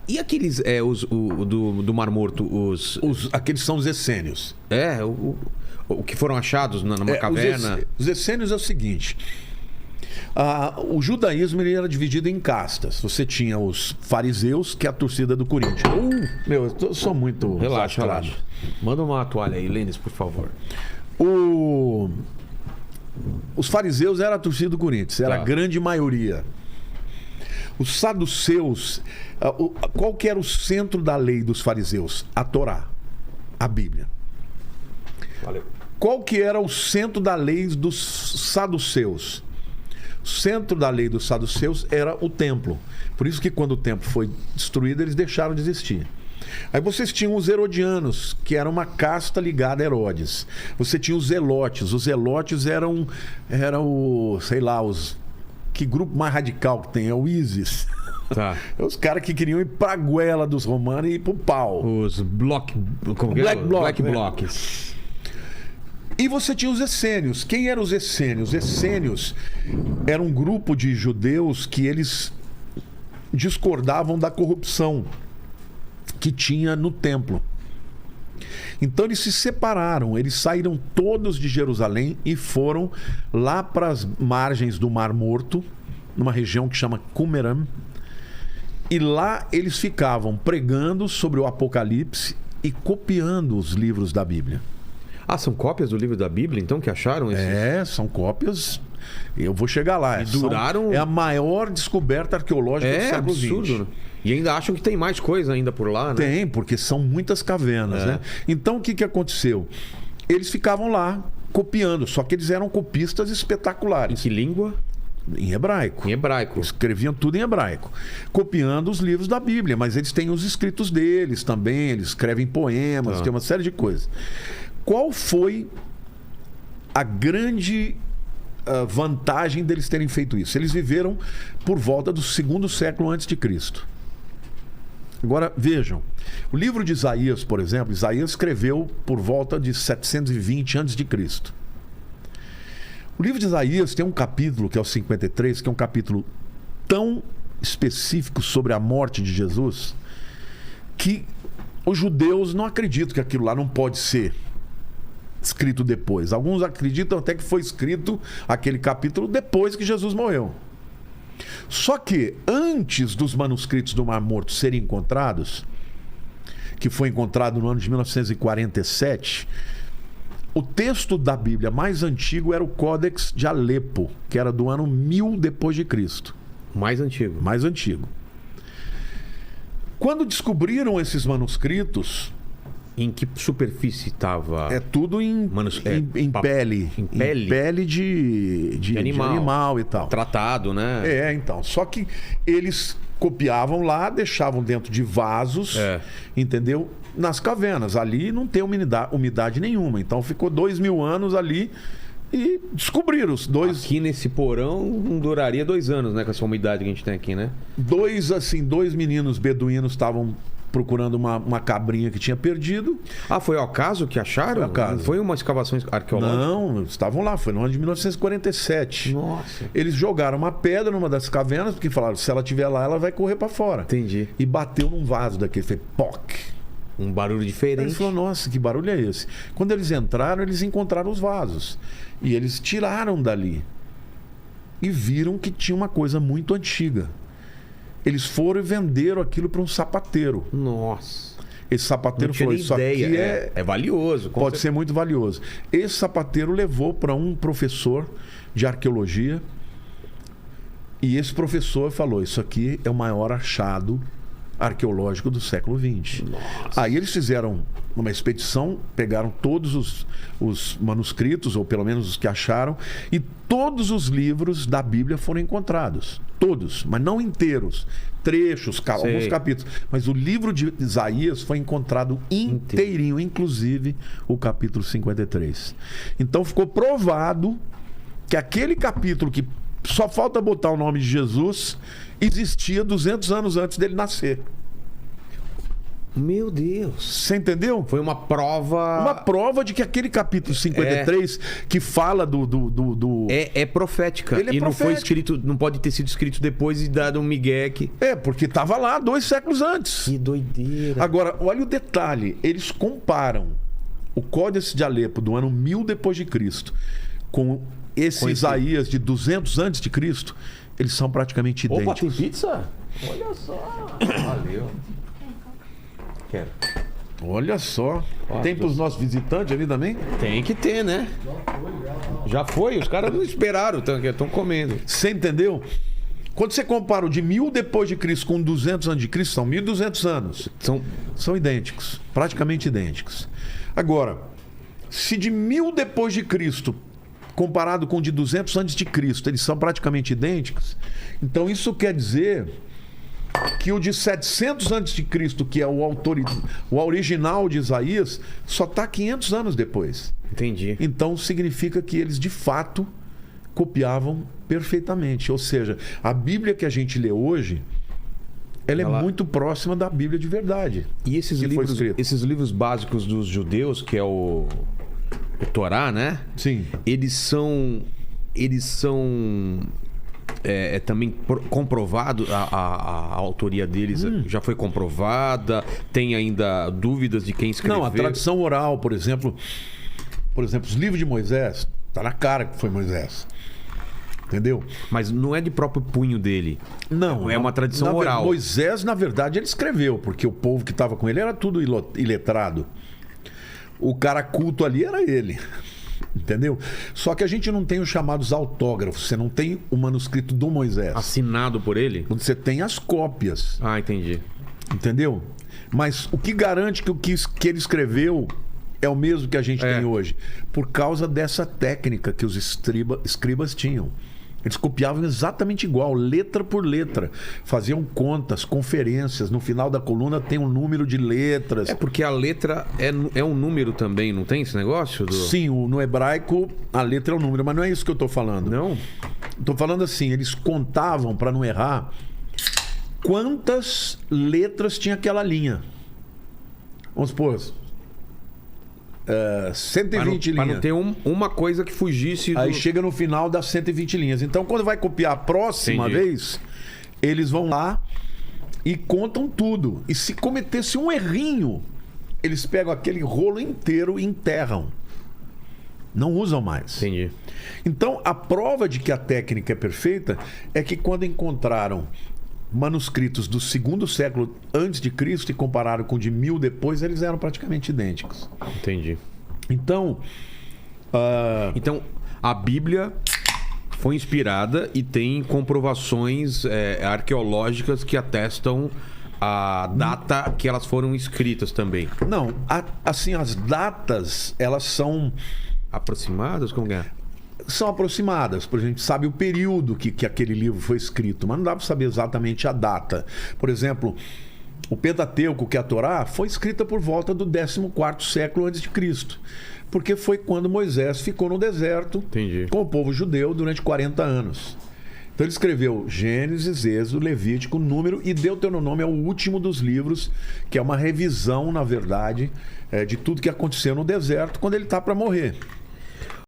E aqueles, do Mar Morto, Aqueles são os essênios. O que foram achados numa caverna? Os essênios é o seguinte... o judaísmo ele era dividido em castas. Você tinha os fariseus, que é a torcida do Corinthians. Eu sou muito... Relaxa. Manda uma toalha aí, Lênis, por favor. Os fariseus eram a torcida do Corinthians. Era a grande maioria. Os saduceus... Qual que era o centro da lei dos fariseus? A Torá. A Bíblia. Valeu. Qual que era o centro da lei dos saduceus? O centro da lei dos saduceus era o templo. Por isso que quando o templo foi destruído, eles deixaram de existir. Aí vocês tinham os herodianos, que era uma casta ligada a Herodes. Você tinha os zelotes. Os zelotes eram sei lá, que grupo mais radical que tem? É o ISIS. Tá. Os caras que queriam ir pra goela dos romanos e ir pro pau. Os Black Blocs. E você tinha os essênios. Quem eram os essênios? Os essênios eram um grupo de judeus que eles discordavam da corrupção que tinha no templo. Então eles se separaram, eles saíram todos de Jerusalém e foram lá para as margens do Mar Morto, numa região que chama Qumran. E lá eles ficavam pregando sobre o Apocalipse e copiando os livros da Bíblia. São cópias do livro da Bíblia, então, que acharam isso? São cópias. Eu vou chegar lá. E duraram... É a maior descoberta arqueológica do século XX. Absurdo. E ainda acham que tem mais coisa ainda por lá, né? Tem, porque são muitas cavernas, né? Então, o que aconteceu? Eles ficavam lá copiando, só que eles eram copistas espetaculares. Em que língua? Em hebraico. Em hebraico. Escreviam tudo em hebraico. Copiando os livros da Bíblia, mas eles têm os escritos deles também, eles escrevem poemas, tem uma série de coisas. Qual foi a grande vantagem deles terem feito isso? Eles viveram por volta do 2º século antes de Cristo. Agora, vejam. O livro de Isaías, por exemplo, Isaías escreveu por volta de 720 antes de Cristo. O livro de Isaías tem um capítulo, que é o 53, que é um capítulo tão específico sobre a morte de Jesus, que os judeus não acreditam que aquilo lá não pode ser escrito depois. Alguns acreditam até que foi escrito aquele capítulo depois que Jesus morreu. Só que antes dos manuscritos do Mar Morto serem encontrados, que foi encontrado no ano de 1947, o texto da Bíblia mais antigo era o Códex de Alepo, que era do ano 1000 depois de Cristo. Mais antigo. Mais antigo. Quando descobriram esses manuscritos... Em que superfície estava? É tudo em pele. Em pele? Em pele de animal e tal. Tratado, né? Então. Só que eles copiavam lá, deixavam dentro de vasos, entendeu? Nas cavernas. Ali não tem umidade nenhuma. Então ficou 2000 anos ali e descobriram os dois. Aqui nesse porão não duraria 2 anos, né? Com essa umidade que a gente tem aqui, né? Dois meninos beduínos estavam procurando uma cabrinha que tinha perdido. Foi ao caso que acharam? Foi ao caso. Foi uma escavação arqueológica? Não, estavam lá. Foi no ano de 1947. Nossa. Eles jogaram uma pedra numa das cavernas, porque falaram, se ela estiver lá, ela vai correr para fora. Entendi. E bateu num vaso daquele. Fez POC. Um barulho diferente. Eles falaram, nossa, que barulho é esse? Quando eles entraram, eles encontraram os vasos. E eles tiraram dali. E viram que tinha uma coisa muito antiga. Eles foram e venderam aquilo para um sapateiro. Nossa. Esse sapateiro falou, isso ideia. aqui é valioso. Pode ser muito valioso. Esse sapateiro levou para um professor de arqueologia. E esse professor falou, isso aqui é o maior achado arqueológico do século XX. Nossa. Aí eles fizeram uma expedição, pegaram todos os manuscritos, ou pelo menos os que acharam, e todos os livros da Bíblia foram encontrados. Todos, mas não inteiros. Trechos, alguns capítulos. Mas o livro de Isaías foi encontrado inteirinho, inclusive o capítulo 53. Então ficou provado que aquele capítulo que só falta botar o nome de Jesus existia 200 anos antes dele nascer. Meu Deus. Você entendeu? Foi uma prova... Uma prova de que aquele capítulo 53 que fala do... É profética. Ele é e não foi profético. escrito, não pode ter sido escrito depois e dado um migué que... porque estava lá 2 séculos antes. Que doideira. Agora, olha o detalhe. Eles comparam o Códice de Alepo do ano 1000 depois de Cristo com esse Isaías de 200 antes de Cristo. Eles são praticamente idênticos. Opa, tem pizza? Olha só. Valeu. Quero. Olha só. Tem para os nossos visitantes ali também? Tem que ter, né? Já foi. Os caras não esperaram. Estão comendo. Você entendeu? Quando você compara o de 1000 depois de Cristo com 200 antes de Cristo, são 1200 anos. São idênticos. Praticamente idênticos. Agora, se de 1000 depois de Cristo comparado com o de 200 antes de Cristo, eles são praticamente idênticos, então isso quer dizer que o de 700 antes de Cristo, que é o original de Isaías, só está 500 anos depois. Entendi. Então significa que eles de fato copiavam perfeitamente. Ou seja, a Bíblia que a gente lê hoje, ela é muito próxima da Bíblia de verdade. E esses livros básicos dos judeus, que é o Torá, né? Sim. Eles são também comprovado, a autoria deles já foi comprovada, tem ainda dúvidas de quem escreveu. Não, a tradição oral, por exemplo, os livros de Moisés, tá na cara que foi Moisés. Entendeu? Mas não é de próprio punho dele. Não. É uma tradição oral. Moisés, na verdade, ele escreveu, porque o povo que estava com ele era tudo iletrado. O cara culto ali era ele. Entendeu? Só que a gente não tem os chamados autógrafos. Você não tem o manuscrito do Moisés. Assinado por ele? Você tem as cópias. Ah, entendi. Entendeu? Mas o que garante que o que ele escreveu é o mesmo que a gente tem hoje? Por causa dessa técnica que os escribas tinham. Eles copiavam exatamente igual, letra por letra. Faziam contas, conferências. No final da coluna tem um número de letras. É porque a letra é um número também, não tem esse negócio? Sim, no hebraico a letra é um número, mas não é isso que eu estou falando. Não? Estou falando assim, eles contavam, para não errar, quantas letras tinha aquela linha. Vamos supor... 120 linhas. Para não ter uma coisa que fugisse Aí chega no final das 120 linhas. Então, quando vai copiar a próxima vez, eles vão lá e contam tudo. E se cometesse um errinho, eles pegam aquele rolo inteiro e enterram. Não usam mais. Entendi. Então, a prova de que a técnica é perfeita é que quando encontraram manuscritos do 2º século antes de Cristo e compararam com o de 1000 depois, eles eram praticamente idênticos. Entendi. Então, então a Bíblia foi inspirada e tem comprovações arqueológicas que atestam a data que elas foram escritas também. Não, assim, as datas, elas são... Aproximadas? Como é? São aproximadas, por exemplo, a gente sabe o período que aquele livro foi escrito, mas não dá para saber exatamente a data. Por exemplo, o Pentateuco, que é a Torá, foi escrita por volta do 14º século antes de Cristo, porque foi quando Moisés ficou no deserto com o povo judeu durante 40 anos. Então ele escreveu Gênesis, Êxodo, Levítico, Número e Deuteronômio é o último dos livros, que é uma revisão, na verdade, de tudo que aconteceu no deserto quando ele está para morrer.